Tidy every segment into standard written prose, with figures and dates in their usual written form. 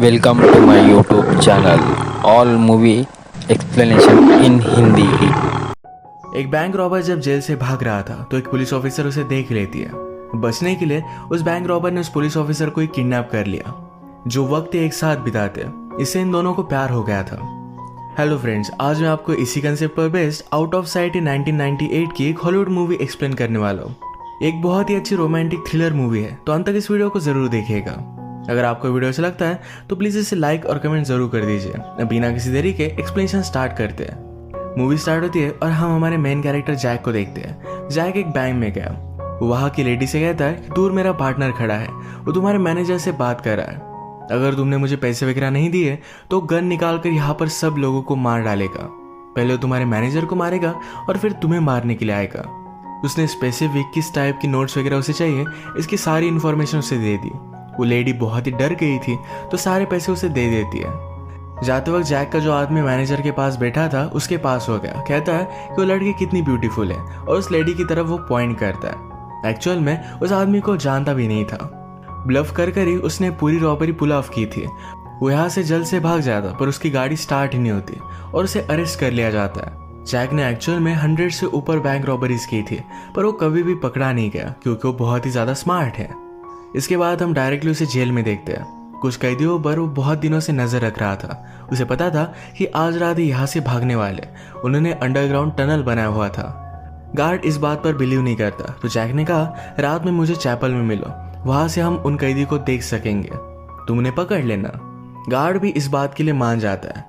Welcome to my YouTube channel. All movie explanation in Hindi. एक bank robber जब jail से भाग रहा था तो एक पुलिस ऑफिसर उसे देख लेती है। बचने के लिए उस बैंक रॉबर ने उस पुलिस ऑफिसर को ही किडनैप कर लिया। जो वक्त एक साथ बिताते इससे इन दोनों को प्यार हो गया था। हेलो फ्रेंड्स, आज मैं आपको इसी कंसेप्ट पर बेस्ड आउट ऑफ साइट इन 1998 की एक हॉलीवुड मूवी एक्सप्लेन करने वाला हूँ। एक बहुत ही अच्छी रोमांटिक थ्रिलर मूवी है, तो अंत तक इस वीडियो को जरूर देखिएगा। अगर आपको वीडियो अच्छा लगता है तो प्लीज इसे लाइक और कमेंट जरूर कर दीजिए। बिना किसी देरी के एक्सप्लेनेशन स्टार्ट करते हैं। मूवी स्टार्ट होती है और हम हमारे मेन कैरेक्टर जैक को देखते हैं। जैक एक बैंक में गया। वो वहाँ की लेडी से कहता है कि दूर मेरा पार्टनर खड़ा है, वो तुम्हारे मैनेजर से बात कर रहा है। अगर तुमने मुझे पैसे वगैरह नहीं दिए तो गन निकाल कर यहाँ पर सब लोगों को मार डालेगा। पहले वो तुम्हारे मैनेजर को मारेगा और फिर तुम्हें मारने के लिए आएगा। उसने स्पेसिफिक किस टाइप की नोट्स वगैरह उसे चाहिए इसकी सारी इन्फॉर्मेशन उसे दे दी। वो लेडी बहुत ही डर गई थी तो सारे पैसे उसे दे देती है। जाते वक्त जैक का जो आदमी मैनेजर के पास बैठा था उसके पास हो गया। कहता है कि वो लड़की कितनी ब्यूटीफुल है और उस लेडी की तरफ वो पॉइंट करता है। एक्चुअल में उस आदमी को जानता भी नहीं था। ब्लफ कर कर ही उसने पूरी रॉबरी पुल ऑफ की थी। वो यहाँ से जल्द से भाग जाता पर उसकी गाड़ी स्टार्ट ही नहीं होती और उसे अरेस्ट कर लिया जाता है। जैक ने एक्चुअल में 100 से ऊपर बैंक रॉबरीज की थी पर वो कभी भी पकड़ा नहीं गया क्योंकि वो बहुत ही ज्यादा स्मार्ट है। इसके बाद हम डायरेक्टली उसे जेल में देखते हैं। कुछ कैदियों पर वो बहुत दिनों से नजर रख रहा था। उसे पता था कि आज रात ही यहाँ से भागने वाले। उन्होंने अंडरग्राउंड टनल बनाया हुआ था। गार्ड इस बात पर बिलीव नहीं करता तो जैक ने कहा रात में मुझे चैपल में मिलो, वहां से हम उन कैदी को देख सकेंगे, तुम उन्हें पकड़ लेना। गार्ड भी इस बात के लिए मान जाता है।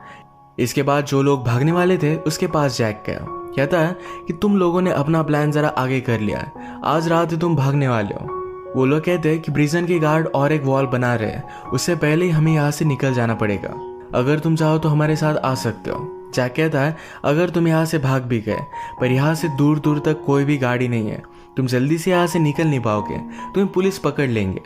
इसके बाद जो लोग भागने वाले थे उसके पास जैक गया। कहता है कि तुम लोगों ने अपना प्लान जरा आगे कर लिया है, आज रात ही तुम भागने वाले हो। वो लोग कहते हैं कि प्रिजन के गार्ड और एक वॉल बना रहे हैं, उससे पहले ही हमें यहाँ से निकल जाना पड़ेगा। अगर तुम चाहो तो हमारे साथ आ सकते हो। जैक कहता है अगर तुम यहाँ से भाग भी गए पर यहाँ से दूर दूर तक कोई भी गाड़ी नहीं है, तुम जल्दी से यहाँ से निकल नहीं पाओगे, तुम्हें पुलिस पकड़ लेंगे।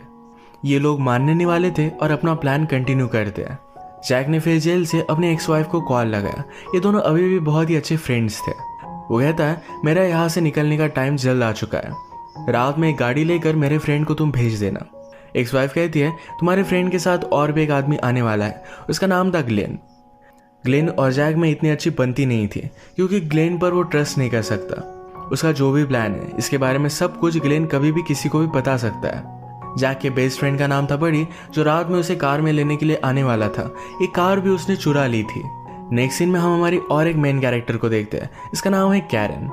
ये लोग मानने नहीं वाले थे और अपना प्लान कंटिन्यू करते हैं। जैक ने फिर जेल से अपने एक्स वाइफ को कॉल लगाया। ये दोनों अभी भी बहुत ही अच्छे फ्रेंड्स थे। वो कहता है मेरा यहाँ से निकलने का टाइम जल्द आ चुका है, रात में एक गाड़ी लेकर मेरे फ्रेंड को तुम भेज देना। एक्स वाइफ कहती है तुम्हारे फ्रेंड के साथ और भी एक आदमी आने वाला है, उसका नाम था ग्लेन। ग्लेन और जैक में इतनी अच्छी बनती नहीं थी क्योंकि ग्लेन पर वो ट्रस्ट नहीं कर सकता। उसका जो भी प्लान है इसके बारे में सब कुछ ग्लेन कभी भी किसी को भी बता सकता है। जैक के बेस्ट फ्रेंड का नाम था बड़ी, जो रात में उसे कार में लेने के लिए आने वाला था। ये कार भी उसने चुरा ली थी। नेक्स्ट सीन में हम हमारी और एक मेन कैरेक्टर को देखते हैं। इसका नाम है कैरन।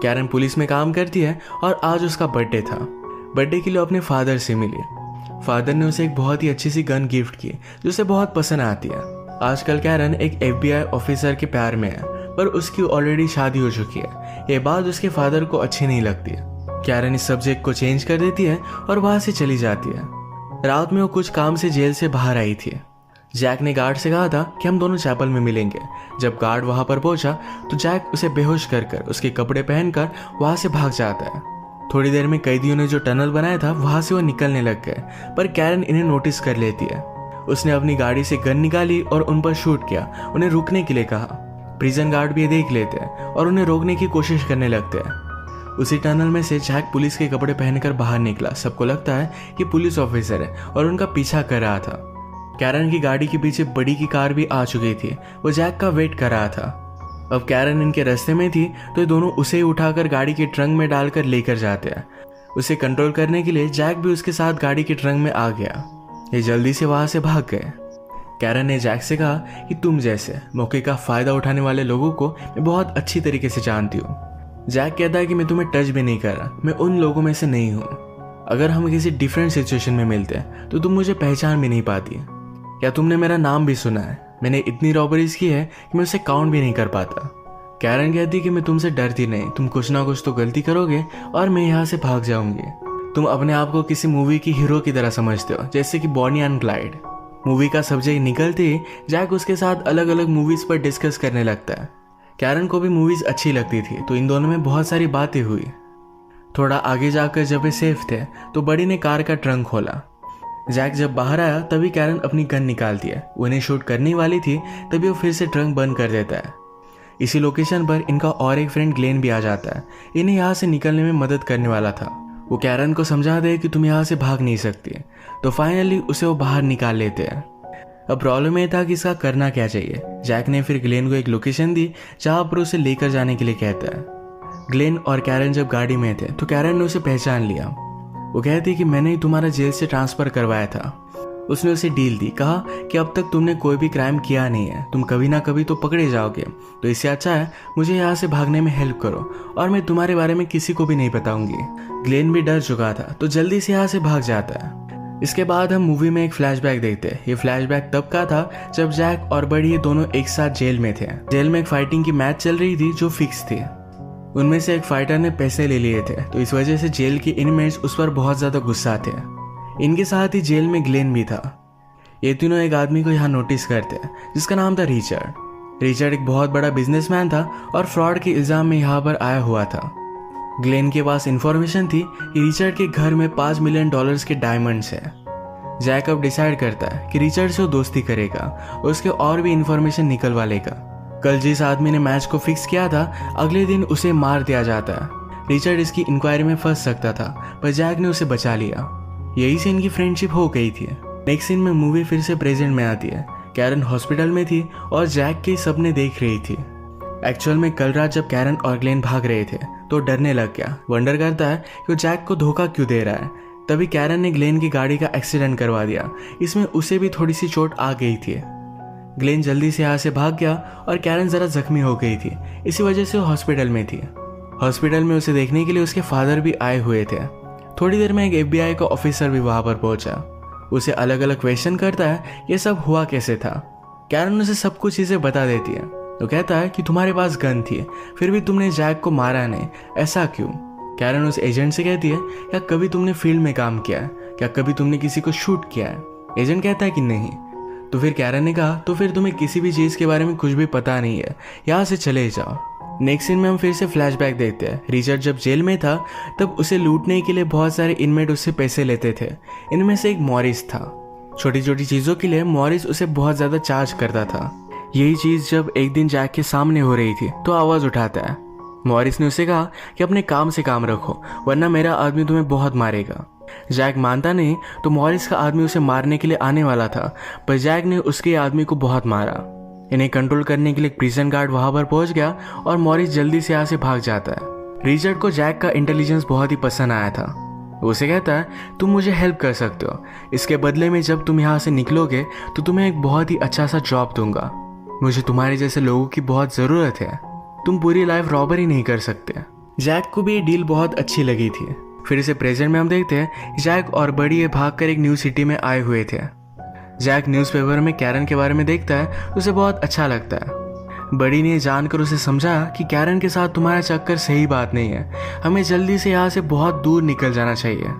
कैरन पुलिस में काम करती है और आज उसका बर्थडे था। बर्थडे के लिए अपने फादर से मिली। फादर ने उसे एक बहुत ही अच्छी सी गन गिफ्ट की जो उसे बहुत पसंद आती है। आजकल कैरन एक FBI ऑफिसर के प्यार में है पर उसकी ऑलरेडी शादी हो चुकी है। ये बात उसके फादर को अच्छी नहीं लगती। कैरन इस सब्जेक्ट को चेंज कर देती है और वहां से चली जाती है। रात में वो कुछ काम से जेल से बाहर आई थी। जैक ने गार्ड से कहा था कि हम दोनों चैपल में मिलेंगे। जब गार्ड वहां पर पहुंचा तो जैक उसे बेहोश कर उसके कपड़े पहनकर वहां से भाग जाता है। थोड़ी देर में कैदियों ने जो टनल बनाया था वहां से वो निकलने लग गए पर कैरन इन्हें नोटिस कर लेती है। उसने अपनी गाड़ी से गन निकाली और उन पर शूट किया। उन्हें रुकने के लिए कहा। प्रिजन गार्ड भी ये देख लेते हैं और उन्हें रोकने की कोशिश करने लगते हैं। उसी टनल में से जैक पुलिस के कपड़े पहनकर बाहर निकला। सबको लगता है कि पुलिस ऑफिसर है और उनका पीछा कर रहा था। कैरन की गाड़ी के पीछे बड़ी की कार भी आ चुकी थी। वो जैक का वेट कर रहा था। अब कैरन इनके रास्ते में थी तो ये दोनों उसे ही उठाकर गाड़ी के ट्रंक में डालकर लेकर जाते हैं। उसे कंट्रोल करने के लिए जैक भी उसके साथ गाड़ी के ट्रंक में आ गया। ये जल्दी से वहां से भाग गए। कैरन ने जैक से कहा कि तुम जैसे मौके का फायदा उठाने वाले लोगों को मैं बहुत अच्छी तरीके से जानती हूँ। जैक कहता है कि मैं तुम्हें टच भी नहीं कर रहा, मैं उन लोगों में से नहीं हूँ। अगर हम किसी डिफरेंट सिचुएशन में मिलते हैं तो तुम मुझे पहचान भी नहीं पाती। क्या तुमने मेरा नाम भी सुना है? मैंने इतनी रॉबरीज की है कि मैं उसे काउंट भी नहीं कर पाता। कैरन कहती कि मैं तुमसे डरती नहीं, तुम कुछ ना कुछ तो गलती करोगे और मैं यहाँ से भाग जाऊंगी। तुम अपने आप को किसी मूवी की हीरो की तरह समझते हो, जैसे कि बॉनी एंड क्लाइड। मूवी का सब्जेक्ट निकलते ही जैक उसके साथ अलग अलग मूवीज पर डिस्कस करने लगता है। कैरन को भी मूवीज अच्छी लगती थी तो इन दोनों में बहुत सारी बातें हुई। थोड़ा आगे जाकर जब वे सेफ थे तो बड़ी ने कार का ट्रंक खोला। जैक जब बाहर आया तभी कैरन अपनी गन निकालती है। वो इन्हें शूट करने वाली थी तभी वो फिर से ट्रंक बंद कर देता है। इसी लोकेशन पर इनका और एक फ्रेंड ग्लेन भी आ जाता है। इन्हें यहाँ से निकलने में मदद करने वाला था। वो कैरन को समझा दे कि तुम यहाँ से भाग नहीं सकती, तो फाइनली उसे वो बाहर निकाल लेते हैं। अब प्रॉब्लम ये था कि इसका करना क्या चाहिए। जैक ने फिर ग्लेन को एक लोकेशन दी जहाँ पर उसे लेकर जाने के लिए कहता है। ग्लेन और कैरन जब गाड़ी में थे तो कैरन ने उसे पहचान लिया। वो कहती कि मैंने ही तुम्हारा जेल से ट्रांसफ़र करवाया था। उसने उसे डील दी, कहा कि अब तक तुमने कोई भी क्राइम किया नहीं है, तुम कभी ना कभी तो पकड़े जाओगे, तो इससे अच्छा है मुझे यहाँ से भागने में हेल्प करो और मैं तुम्हारे बारे में किसी को भी नहीं बताऊंगी। ग्लेन भी डर चुका था तो जल्दी से यहाँ से भाग जाता है। इसके बाद हम मूवी में एक फ्लैशबैक देखते हैं। ये फ्लैशबैक तब का था जब जैक और बड़ी ये दोनों एक साथ जेल में थे। जेल में एक फाइटिंग की मैच चल रही थी जो फिक्स थी। उनमें से एक फाइटर ने पैसे ले लिए थे तो इस वजह से जेल के इनमेट्स उस पर बहुत ज्यादा गुस्सा थे। इनके साथ ही जेल में ग्लेन भी था। ये तीनों एक आदमी को यहाँ नोटिस करते हैं जिसका नाम था रिचर्ड। रिचर्ड एक बहुत बड़ा बिजनेसमैन था और फ्रॉड के इल्जाम में यहाँ पर आया हुआ था। ग्लेन के पास इंफॉर्मेशन थी कि रिचर्ड के घर में $5 मिलियन के डायमंड्स है। जैक अब डिसाइड करता है कि रिचर्ड से वो दोस्ती करेगा और उसके और भी इंफॉर्मेशन निकलवा लेगा। कल जिस आदमी ने मैच को फिक्स किया था अगले दिन उसे मार दिया जाता है। रिचर्ड इसकी इंक्वायरी में फंस सकता था पर जैक ने उसे बचा लिया। यही से इनकी फ्रेंडशिप हो गई थी। नेक्स्ट सीन में मूवी फिर से प्रेजेंट में आती है। कैरन हॉस्पिटल में थी और जैक के सपने देख रही थी। एक्चुअल में कल रात जब कैरन और ग्लेन भाग रहे थे तो डरने लग गया। वंडर करता है कि वो जैक को धोखा क्यों दे रहा है। तभी कैरन ने ग्लेन की गाड़ी का एक्सीडेंट करवा दिया। इसमें उसे भी थोड़ी सी चोट आ गई थी। ग्लेन जल्दी से यहाँ से भाग गया और कैरन जरा जख्मी हो गई थी, इसी वजह से वो हॉस्पिटल में थी। हॉस्पिटल में उसे देखने के लिए उसके फादर भी आए हुए थे। थोड़ी देर में एक FBI का ऑफिसर भी वहां पर पहुंचा। उसे अलग अलग क्वेश्चन करता है ये सब हुआ कैसे था। कैरन उसे सब कुछ चीजें बता देती है। तो कहता है कि तुम्हारे पास गन थी फिर भी तुमने जैक को मारा नहीं, ऐसा क्यों। कैरन उस एजेंट से कहती है क्या कभी तुमने फील्ड में काम किया है, क्या कभी तुमने किसी को शूट किया है। एजेंट कहता है कि नहीं। तो फिर कैरन ने कहा तो फिर तुम्हें किसी भी चीज के बारे में कुछ भी पता नहीं है, यहाँ से चले जाओ। नेक्स्ट सीन में हम फिर से फ्लैशबैक देखते हैं। रिचर्ड जब जेल में था तब उसे लूटने के लिए बहुत सारे इनमेट उससे पैसे लेते थे। इनमें से एक मॉरिस था। छोटी छोटी चीजों के लिए मॉरिस उसे बहुत ज्यादा चार्ज करता था। यही चीज जब एक दिन जैक के सामने हो रही थी तो आवाज उठाता है। मॉरिस ने उसे कहा कि अपने काम से काम रखो वरना मेरा आदमी तुम्हें बहुत मारेगा। जैक मानता नहीं तो मॉरिस का आदमी उसे मारने के लिए आने वाला था पर जैक ने उसके आदमी को बहुत मारा। इन्हें कंट्रोल करने के लिए प्रिजन गार्ड वहां पर पहुंच गया और मॉरिस जल्दी से यहाँ से भाग जाता है। रिचर्ड को जैक का इंटेलिजेंस बहुत ही पसंद आया था। वो उसे कहता है तुम मुझे हेल्प कर सकते हो, इसके बदले में जब तुम यहाँ से निकलोगे तो तुम्हें एक बहुत ही अच्छा सा जॉब दूंगा। मुझे तुम्हारे जैसे लोगों की बहुत जरूरत है, तुम पूरी लाइफ रॉबरी नहीं कर सकते। जैक को भी ये डील बहुत अच्छी लगी थी। फिर से प्रेजेंट में हम देखते हैं जैक और बड़ी ये भागकर एक न्यू सिटी में आए हुए थे। जैक न्यूज़पेपर में कैरन के बारे में देखता है, उसे बहुत अच्छा लगता है। बड़ी ने जानकर उसे समझा कि कैरन के साथ तुम्हारा चक्कर सही बात नहीं है, हमें जल्दी से यहाँ से बहुत दूर निकल जाना चाहिए।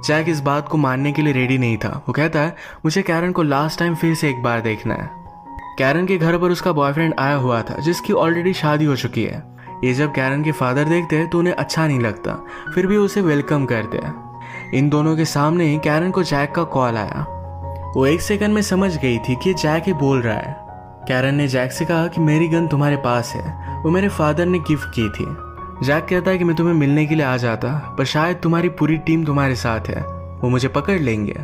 जैक इस बात को मानने के लिए रेडी नहीं था। वो कहता है मुझे कैरन को लास्ट टाइम फिर से एक बार देखना है। कैरन के घर पर उसका बॉयफ्रेंड आया हुआ था जिसकी ऑलरेडी शादी हो चुकी है। ये जब कैरन के फादर देखते हैं तो उन्हें अच्छा नहीं लगता, फिर भी उसे वेलकम करते हैं। इन दोनों के सामने ही कैरन को जैक का कॉल आया। वो एक सेकंड में समझ गई थी कि जैक ही बोल रहा है। कैरन ने जैक से कहा कि मेरी गन तुम्हारे पास है, वो मेरे फादर ने गिफ्ट की थी। जैक कहता है कि मैं तुम्हें मिलने के लिए आ जाता पर शायद तुम्हारी पूरी टीम तुम्हारे साथ है, वो मुझे पकड़ लेंगे।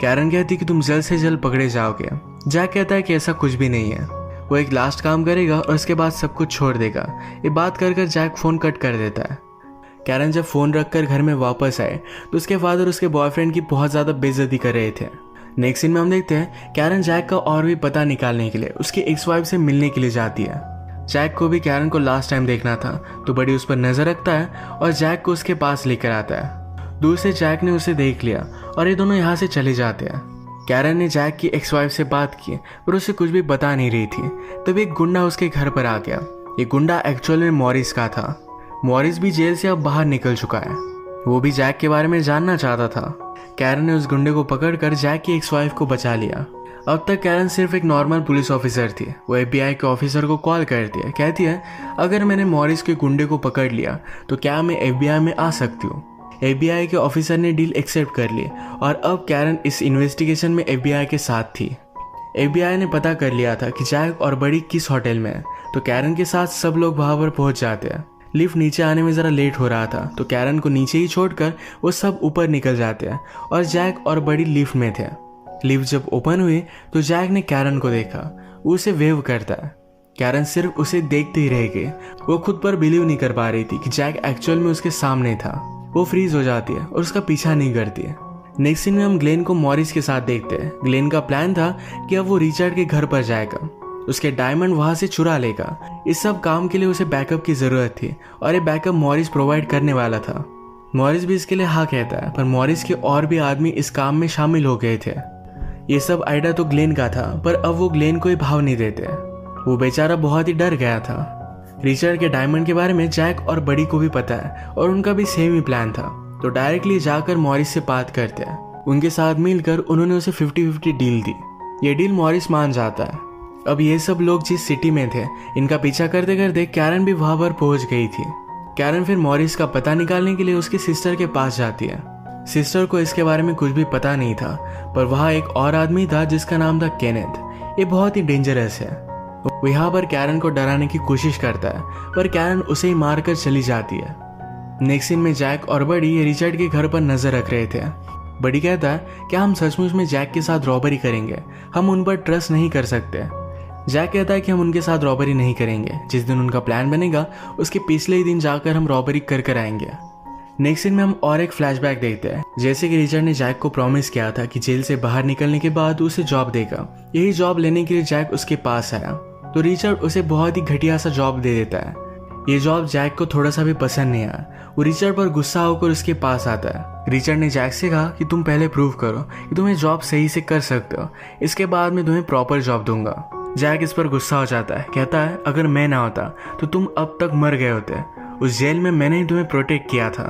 कैरन कहती कि तुम जल्द से जल्द पकड़े जाओगे। जैक कहता है कि ऐसा कुछ भी नहीं है, वो एक लास्ट काम करेगा और उसके बाद सब कुछ छोड़ देगा। ये बात कर जैक फोन कट कर देता है। कैरन जब फोन रखकर घर में वापस आए तो उसके फादर उसके बॉयफ्रेंड की बहुत ज्यादा बेइज्जती कर रहे थे। नेक्स्ट सीन में हम देखते हैं कैरन जैक का और भी पता निकालने के लिए उसकी एक्स वाइफ से मिलने के लिए जाती है। जैक को भी कैरन को लास्ट टाइम देखना था तो बड़ी उस पर नजर रखता है और जैक को उसके पास लेकर आता है। दूर से जैक ने उसे देख लिया और ये दोनों यहाँ से चले जाते हैं। कैरन ने जैक की एक्स वाइफ से बात की पर उसे कुछ भी बता नहीं रही थी। तभी एक गुंडा उसके घर पर आ गया। ये गुंडा एक्चुअल में मॉरिस का था। मॉरिस भी जेल से अब बाहर निकल चुका है। वो भी जैक के बारे में जानना चाहता था। कैरन ने उस गुंडे को पकड़कर जैक की एक्स वाइफ को बचा लिया। अब तक कैरन सिर्फ एक नॉर्मल पुलिस ऑफिसर थी। वो FBI के ऑफिसर को कॉल करती है, कहती है अगर मैंने मॉरिस के गुंडे को पकड़ लिया तो क्या मैं FBI में आ सकती हूँ। FBI के ऑफिसर ने डील एक्सेप्ट कर ली और अब कैरन इस इन्वेस्टिगेशन में FBI के साथ थी। FBI ने पता कर लिया था कि जैक और बड़ी किस होटल में है तो कैरन के साथ सब लोग वहां पर पहुंच जाते हैं। लिफ्ट नीचे आने में जरा लेट हो रहा था तो कैरन को नीचे ही छोड़कर वो सब ऊपर निकल जाते हैं और जैक और बड़ी लिफ्ट में थे। लिफ्ट जब ओपन हुई तो जैक ने कैरन को देखा। वो उसे वेव करता है। कैरन सिर्फ उसे देखते ही रह गई। वो खुद पर बिलीव नहीं कर पा रही थी कि जैक एक्चुअल में उसके सामने था। वो फ्रीज हो जाती है और उसका पीछा नहीं करती है। नेक्स्ट सीन में हम ग्लेन को मॉरिस के साथ देखते हैं। ग्लेन का प्लान था कि अब वो रिचर्ड के घर पर जाएगा, उसके डायमंड वहां से चुरा लेगा। इस सब काम के लिए उसे बैकअप की जरूरत थी और ये बैकअप मॉरिस प्रोवाइड करने वाला था। मॉरिस भी इसके लिए हाँ कहता है, पर मॉरिस के और भी आदमी इस काम में शामिल हो गए थे। ये सब आइडिया तो ग्लेन का था, पर अब वो ग्लेन को ही भाव नहीं देते। वो बेचारा बहुत ही डर गया था। रिचर्ड के डायमंड के बारे में जैक और बड़ी को भी पता है और उनका भी सेम ही प्लान था, तो डायरेक्टली जाकर मॉरिस से बात करते हैं। उनके साथ मिलकर उन्होंने उसे 50-50 डील दी। ये डील मॉरिस मान जाता है। अब ये सब लोग जिस सिटी में थे, इनका पीछा करते करते कैरन भी वहां पर पहुंच गई थी। कैरन फिर मॉरिस का पता निकालने के लिए उसकी सिस्टर के पास जाती है। सिस्टर को इसके बारे में कुछ भी पता नहीं था, पर वहाँ एक और आदमी था जिसका नाम था केनेथ। ये बहुत ही डेंजरस है। वो यहाँ पर कैरन को डराने की कोशिश करता है, पर कैरन उसे ही मारकर चली जाती है। नेक्स्ट सीन में जैक और बड़ी रिचर्ड के घर पर नजर रख रहे थे। बड़ी कहता है कि हम सचमुच में जैक के साथ रॉबरी करेंगे, हम उन पर ट्रस्ट नहीं कर सकते। जैक कहता है कि हम उनके साथ रॉबरी नहीं करेंगे, जिस दिन उनका प्लान बनेगा उसके पिछले ही दिन जाकर हम रॉबरी कर आएंगे। नेक्स्ट सीन में हम और एक फ्लैशबैक देखते हैं। जैसे कि रिचर्ड ने जैक को प्रॉमिस किया था कि जेल से बाहर निकलने के बाद उसे जॉब देगा। यही जॉब लेने के लिए जैक उसके पास आया, तो रिचर्ड उसे बहुत ही घटिया सा जॉब दे देता है। ये जॉब जैक को थोड़ा सा भी पसंद नहीं आया। वो रिचर्ड पर गुस्सा होकर उसके पास आता है। रिचर्ड ने जैक से कहा कि तुम पहले प्रूव करो कि तुम ये जॉब सही से कर सकते हो, इसके बाद मैं तुम्हें प्रॉपर जॉब दूंगा। जैक इस पर गुस्सा हो जाता है। कहता है अगर मैं ना होता तो तुम अब तक मर गए होते। उस जेल में मैंने ही तुम्हें प्रोटेक्ट किया था।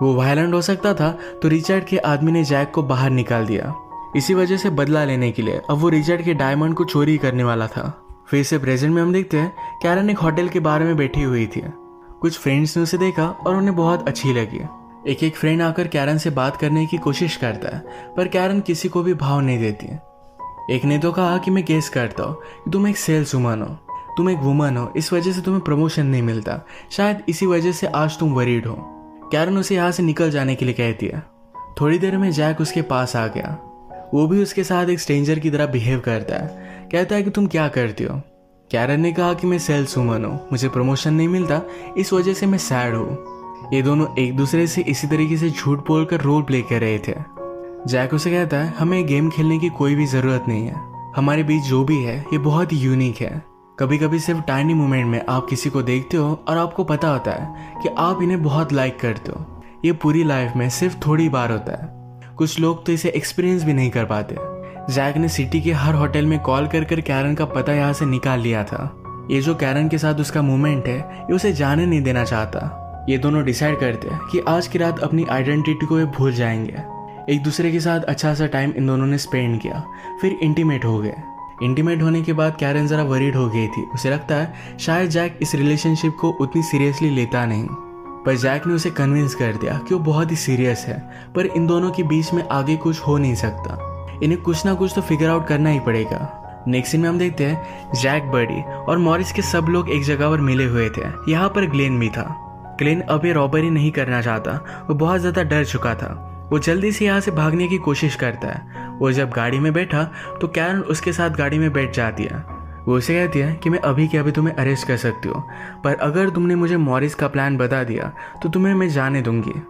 वो वायलेंट हो सकता था, तो रिचर्ड के आदमी ने जैक को बाहर निकाल दिया। इसी वजह से बदला लेने के लिए अब वो रिचर्ड के डायमंड को चोरी करने वाला था। फिर से प्रेजेंट में हम देखते हैं कैरन एक होटल के बारे में बैठी हुई थी। कुछ फ्रेंड्स ने उसे देखा और उन्हें बहुत अच्छी लगी। एक फ्रेंड आकर कैरन से बात करने की कोशिश करता है, पर कैरन किसी को भी भाव नहीं देती। एक ने तो कहा कि मैं गेस करता हूँ कि तुम एक सेल्स वुमन हो, तुम एक वुमन हो, इस वजह से तुम्हें प्रमोशन नहीं मिलता, शायद इसी वजह से आज तुम वरीड हो। कैरन उसे यहाँ से निकल जाने के लिए कहती है। थोड़ी देर में जैक उसके पास आ गया। वो भी उसके साथ एक स्ट्रेंजर की तरह बिहेव करता है। कहता है कि तुम क्या करती हो। कैरन ने कहा कि मैं सेल्स वुमन हूँ, मुझे प्रमोशन नहीं मिलता, इस वजह से मैं सैड हूँ। ये दोनों एक दूसरे से इसी तरीके से झूठ बोलकर रोल प्ले कर रहे थे। जैक उसे कहता है हमें गेम खेलने की कोई भी जरूरत नहीं है, हमारे बीच जो भी है ये बहुत ही यूनिक है। कभी कभी सिर्फ टाइनी मोमेंट में आप किसी को देखते हो और आपको पता होता है कि आप इन्हें बहुत लाइक करते हो। ये पूरी लाइफ में सिर्फ थोड़ी बार होता है। कुछ लोग तो इसे एक्सपीरियंस भी नहीं कर पाते। जैक ने सिटी के हर होटल में कॉल कर कैरन का पता यहाँ से निकाल लिया था। ये जो कैरन के साथ उसका मूवमेंट है, ये उसे जाने नहीं देना चाहता। ये दोनों डिसाइड करते हैं कि आज की रात अपनी आइडेंटिटी को ये भूल जाएंगे। एक दूसरे के साथ अच्छा सा टाइम इन दोनों ने स्पेंड किया, फिर इंटीमेट हो गए। इंटीमेट होने के बाद कैरन जरा वरीड हो गई थी। उसे लगता है शायद जैक इस रिलेशनशिप को उतनी सीरियसली लेता नहीं, पर जैक ने उसे कन्विंस कर दिया कि वो बहुत ही सीरियस है, पर इन दोनों के बीच में आगे कुछ हो नहीं सकता। इन्हें कुछ ना कुछ तो फिगर आउट करना ही पड़ेगा। नेक्स्ट सीन में हम देखते हैं जैक, बर्डी और मॉरिस के सब लोग एक जगह पर मिले हुए थे। यहाँ पर ग्लेन भी था। ग्लेन अब ये रॉबरी नहीं करना चाहता, वो बहुत ज्यादा डर चुका था। वो जल्दी से यहाँ से भागने की कोशिश करता है। वो जब गाड़ी में बैठा तो कैरन उसके साथ गाड़ी में बैठ जाती है। वो उसे कहती है कि मैं अभी के अभी तुम्हें अरेस्ट कर सकती हूँ, पर अगर तुमने मुझे मॉरिस का प्लान बता दिया तो तुम्हें मैं जाने दूंगी।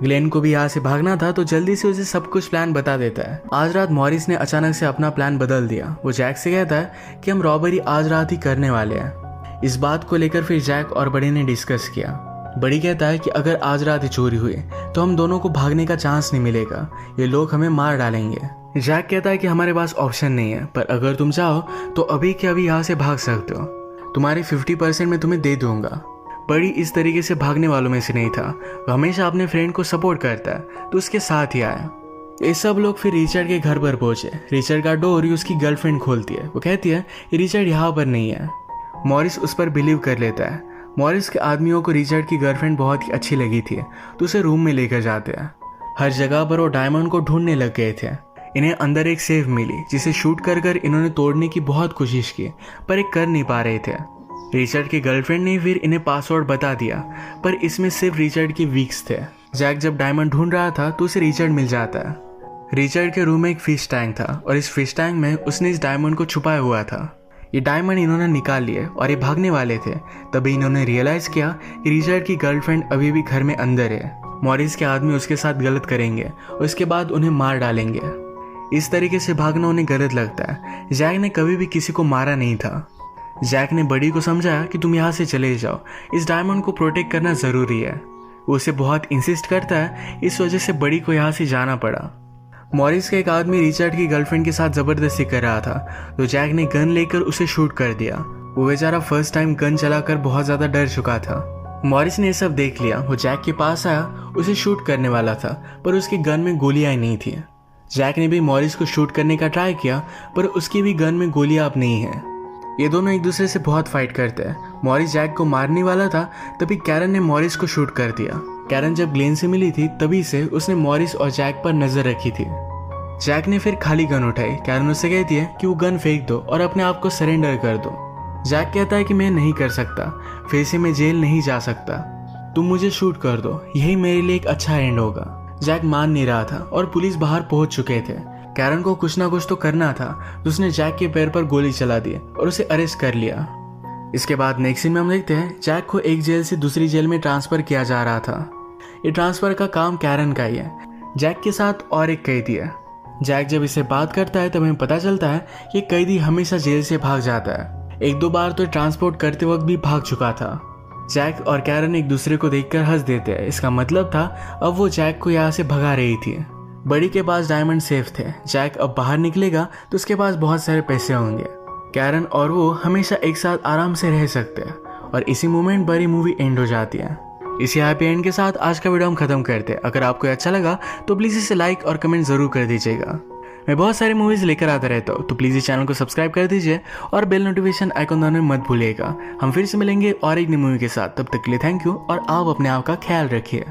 ग्लेन को भी यहाँ से भागना था, तो जल्दी से उसे सब कुछ प्लान बता देता है। आज रात मॉरिस ने अचानक से अपना प्लान बदल दिया। वो जैक से कहता है कि हम रॉबरी आज रात ही करने वाले हैं। इस बात को लेकर फिर जैक और बड़ी ने डिस्कस किया। बड़ी कहता है कि अगर आज रात ही चोरी हुई तो हम दोनों को भागने का चांस नहीं मिलेगा, ये लोग हमें मार डालेंगे। जैक कहता है कि हमारे पास ऑप्शन नहीं है, पर अगर तुम चाहो तो अभी के अभी यहाँ से भाग सकते हो, तुम्हारे 50% मैं तुम्हें दे दूंगा। बड़ी इस तरीके से भागने वालों में से नहीं था, वो हमेशा अपने फ्रेंड को सपोर्ट करता है, तो उसके साथ ही आया। ये सब लोग फिर रिचर्ड के घर पर पहुंचे। रिचर्ड का डोर उसकी गर्लफ्रेंड खोलती है। वो कहती है कि रिचर्ड यहाँ पर नहीं है। मॉरिस उस पर बिलीव कर लेता है। मॉरिस के आदमियों को रिचर्ड की गर्लफ्रेंड बहुत ही अच्छी लगी थी, तो उसे रूम में लेकर जाते हैं। हर जगह पर वो डायमंड को ढूंढने लग गए थे। इन्हें अंदर एक सेफ मिली, जिसे शूट कर इन्होंने तोड़ने की बहुत कोशिश की, पर एक कर नहीं पा रहे थे। रिचर्ड की गर्लफ्रेंड ने फिर इन्हें पासवर्ड बता दिया, पर इसमें सिर्फ रिचर्ड के वीक्स थे। जैक जब डायमंड ढूंढ रहा था तो उसे रिचर्ड मिल जाता है। रिचर्ड के रूम में एक फिश टैंक था और इस फिश टैंक में उसने इस डायमंड को छुपाया हुआ था। ये डायमंड इन्होंने निकाल लिए और ये भागने वाले थे। तभी इन्होंने रियलाइज किया कि रिचर्ड की गर्लफ्रेंड अभी भी घर में अंदर है। मॉरिस के आदमी उसके साथ गलत करेंगे और उसके बाद उन्हें मार डालेंगे। इस तरीके से भागना उन्हें गलत लगता है। जैक ने कभी भी किसी को मारा नहीं था। जैक ने बड़ी को समझाया कि तुम यहाँ से चले जाओ, इस डायमंड को प्रोटेक्ट करना ज़रूरी है। वो उसे बहुत इंसिस्ट करता है, इस वजह से बड़ी को यहाँ से जाना पड़ा। मॉरिस का एक आदमी रिचर्ड की गर्लफ्रेंड के साथ ज़बरदस्ती कर रहा था, तो जैक ने गन लेकर उसे शूट कर दिया। वो बेचारा फर्स्ट टाइम गन चलाकर बहुत ज़्यादा डर चुका था। मॉरिस ने ये सब देख लिया। वो जैक के पास आया, उसे शूट करने वाला था, पर उसकी गन में गोलियां नहीं थी। जैक ने भी मॉरिस को शूट करने का ट्राई किया, पर उसकी भी गन में गोलियां अब नहीं है। ये दोनों एक दूसरे से बहुत फाइट करते हैं। मॉरिस जैक को मारने वाला था, तभी कैरन ने मॉरिस को शूट कर दिया। कैरन जब ग्लेन से मिली थी, तभी से उसने मॉरिस और जैक पर नजर रखी थी। जैक ने फिर खाली गन उठाई। कैरन उससे कहती है कि वो गन फेंक दो और अपने आप को सरेंडर कर दो। जैक कहता है कि मैं नहीं कर सकता, फिर से मैं जेल नहीं जा सकता, तुम मुझे शूट कर दो, यही मेरे लिए एक अच्छा एंड होगा। जैक मान नहीं रहा था और पुलिस बाहर पहुंच चुके थे। कैरन को कुछ ना कुछ तो करना था, तो उसने जैक के पैर पर गोली चला दी और उसे अरेस्ट कर लिया। इसके बाद नेक्स्ट सीन में हम देखते हैं जैक को एक जेल से दूसरी जेल में ट्रांसफर किया जा रहा था। ये ट्रांसफर का काम कैरन का ही है। जैक के साथ और एक कैदी है। जैक जब इससे बात करता है तब हमें पता चलता है कि कैदी हमेशा जेल से भाग जाता है। एक दो बार तो ट्रांसपोर्ट करते वक्त भी भाग चुका था। जैक और कैरन एक दूसरे को देखकर हंस देते हैं। इसका मतलब था अब वो जैक को यहाँ से भगा रही थी। बड़ी के पास डायमंड सेफ थे। जैक अब बाहर निकलेगा तो उसके पास बहुत सारे पैसे होंगे। कैरन और वो हमेशा एक साथ आराम से रह सकते हैं और इसी मोमेंट पर ही मूवी एंड हो जाती है। इसी हैप्पी एंड के साथ आज का वीडियो हम खत्म करते हैं। अगर आपको अच्छा लगा तो प्लीज़ इसे लाइक और कमेंट ज़रूर कर दीजिएगा। मैं बहुत सारी मूवीज़ लेकर आता रहता हूँ, तो प्लीज़ इस चैनल को सब्सक्राइब कर दीजिए और बेल नोटिफिकेशन आइकन दबाना मत भूलिएगा। हम फिर से मिलेंगे और एक नई मूवी के साथ। तब तक के लिए थैंक यू और आप अपने आप का ख्याल रखिए।